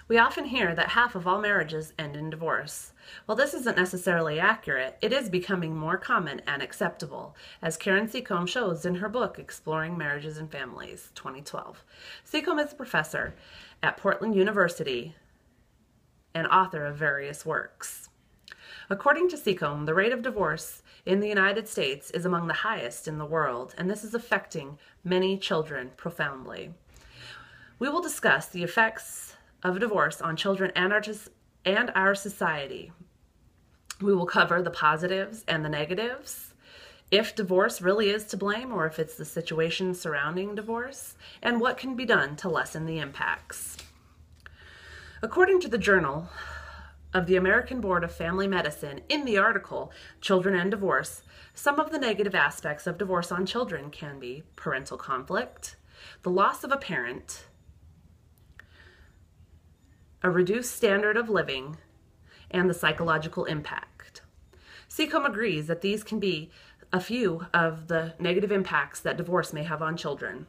We often hear that half of all marriages end in divorce. While this isn't necessarily accurate, it is becoming more common and acceptable, as Karen Seccombe shows in her book, Exploring Marriages and Families, 2012. Seccombe is a professor at Portland University and author of various works. According to Seccombe, the rate of divorce in the United States is among the highest in the world, and this is affecting many children profoundly. We will discuss the effects of divorce on children and our society. We will cover the positives and the negatives, if divorce really is to blame or if it's the situation surrounding divorce, and what can be done to lessen the impacts. According to the Journal of the American Board of Family Medicine, in the article, Children and Divorce, some of the negative aspects of divorce on children can be parental conflict, the loss of a parent, a reduced standard of living, and the psychological impact. Seccombe agrees that these can be a few of the negative impacts that divorce may have on children.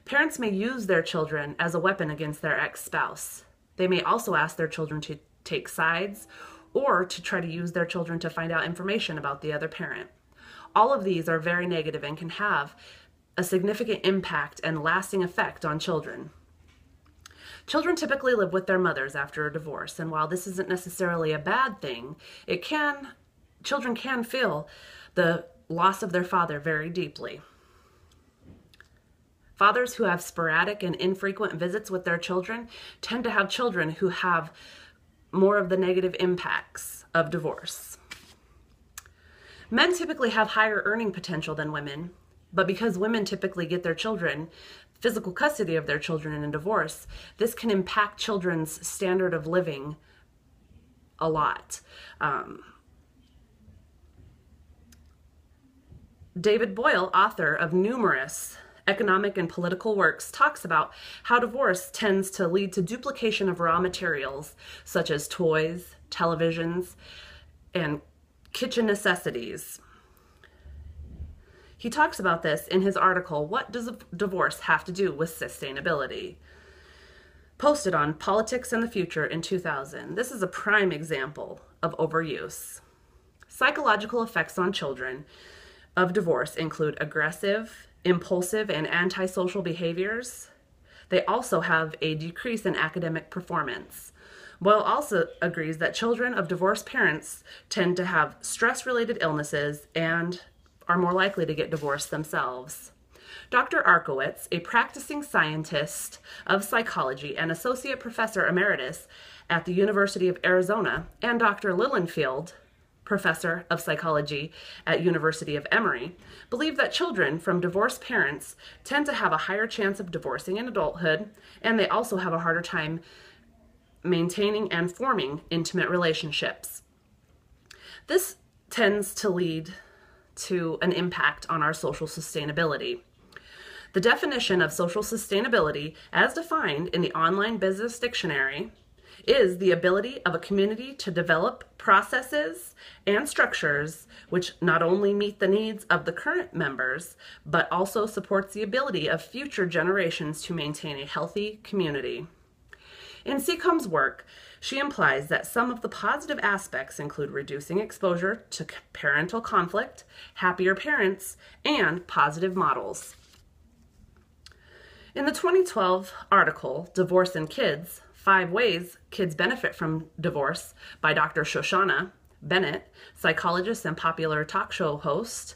Parents may use their children as a weapon against their ex-spouse. They may also ask their children to take sides or to try to use their children to find out information about the other parent. All of these are very negative and can have a significant impact and lasting effect on children. Children typically live with their mothers after a divorce, and while this isn't necessarily a bad thing, children can feel the loss of their father very deeply. Fathers who have sporadic and infrequent visits with their children tend to have children who have more of the negative impacts of divorce. Men typically have higher earning potential than women, but because women typically get their children, physical custody of their children in a divorce, this can impact children's standard of living a lot. David Boyle, author of numerous economic and political works, talks about how divorce tends to lead to duplication of raw materials such as toys, televisions, and kitchen necessities. He talks about this in his article, What Does Divorce Have to Do with Sustainability?, posted on Politics and the Future in 2000. This is a prime example of overuse. Psychological effects on children of divorce include aggressive, impulsive, and antisocial behaviors. They also have a decrease in academic performance. Boyle also agrees that children of divorced parents tend to have stress-related illnesses and are more likely to get divorced themselves. Dr. Arkowitz, a practicing scientist of psychology and associate professor emeritus at the University of Arizona, and Dr. Lilienfeld, professor of psychology at University of Emory, believe that children from divorced parents tend to have a higher chance of divorcing in adulthood, and they also have a harder time maintaining and forming intimate relationships. This tends to lead to an impact on our social sustainability. The definition of social sustainability, as defined in the Online Business Dictionary, is the ability of a community to develop processes and structures which not only meet the needs of the current members, but also supports the ability of future generations to maintain a healthy community. In Seccombe's work, she implies that some of the positive aspects include reducing exposure to parental conflict, happier parents, and positive models. In the 2012 article, Divorce and Kids, 5 Ways Kids Benefit from Divorce by Dr. Shoshana Bennett, psychologist and popular talk show host,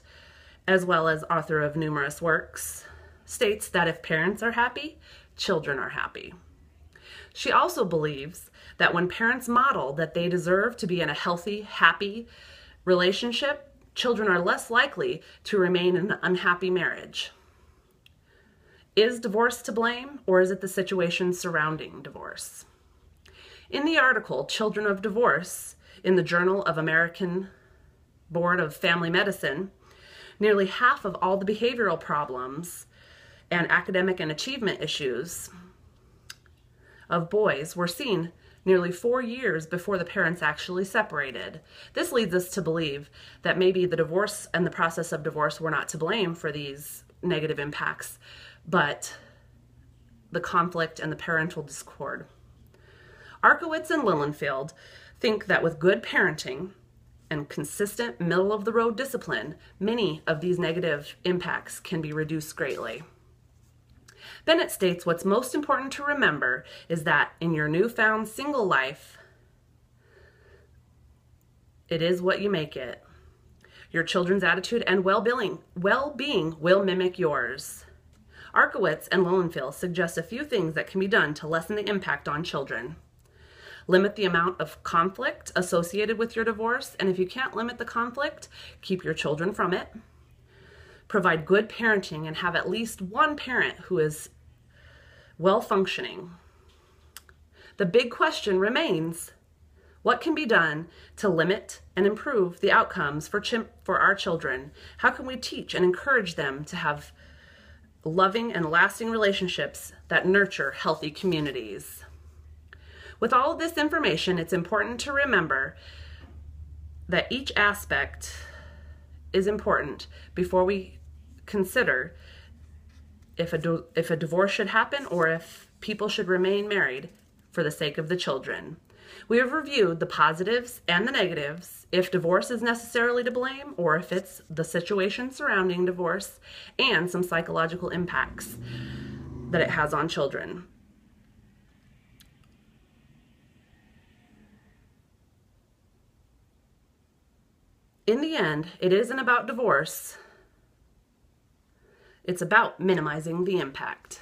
as well as author of numerous works, states that if parents are happy, children are happy. She also believes that when parents model that they deserve to be in a healthy, happy relationship, children are less likely to remain in an unhappy marriage. Is divorce to blame, or is it the situation surrounding divorce? In the article, Children of Divorce, in the Journal of American Board of Family Medicine, nearly half of all the behavioral problems and academic and achievement issues of boys were seen nearly 4 years before the parents actually separated. This leads us to believe that maybe the divorce and the process of divorce were not to blame for these negative impacts, but the conflict and the parental discord. Arkowitz and Lilienfeld think that with good parenting and consistent middle-of-the-road discipline, many of these negative impacts can be reduced greatly. Bennett states what's most important to remember is that in your newfound single life, it is what you make it. Your children's attitude and well-being will mimic yours. Arkowitz and Lilienfeld suggest a few things that can be done to lessen the impact on children. Limit the amount of conflict associated with your divorce, and if you can't limit the conflict, keep your children from it. Provide good parenting and have at least one parent who is well-functioning. The big question remains, what can be done to limit and improve the outcomes for our children? How can we teach and encourage them to have loving and lasting relationships that nurture healthy communities? With all of this information, it's important to remember that each aspect is important before we consider if a divorce should happen or if people should remain married for the sake of the children. We have reviewed the positives and the negatives, if divorce is necessarily to blame or if it's the situation surrounding divorce, and some psychological impacts that it has on children. In the end, it isn't about divorce. It's about minimizing the impact.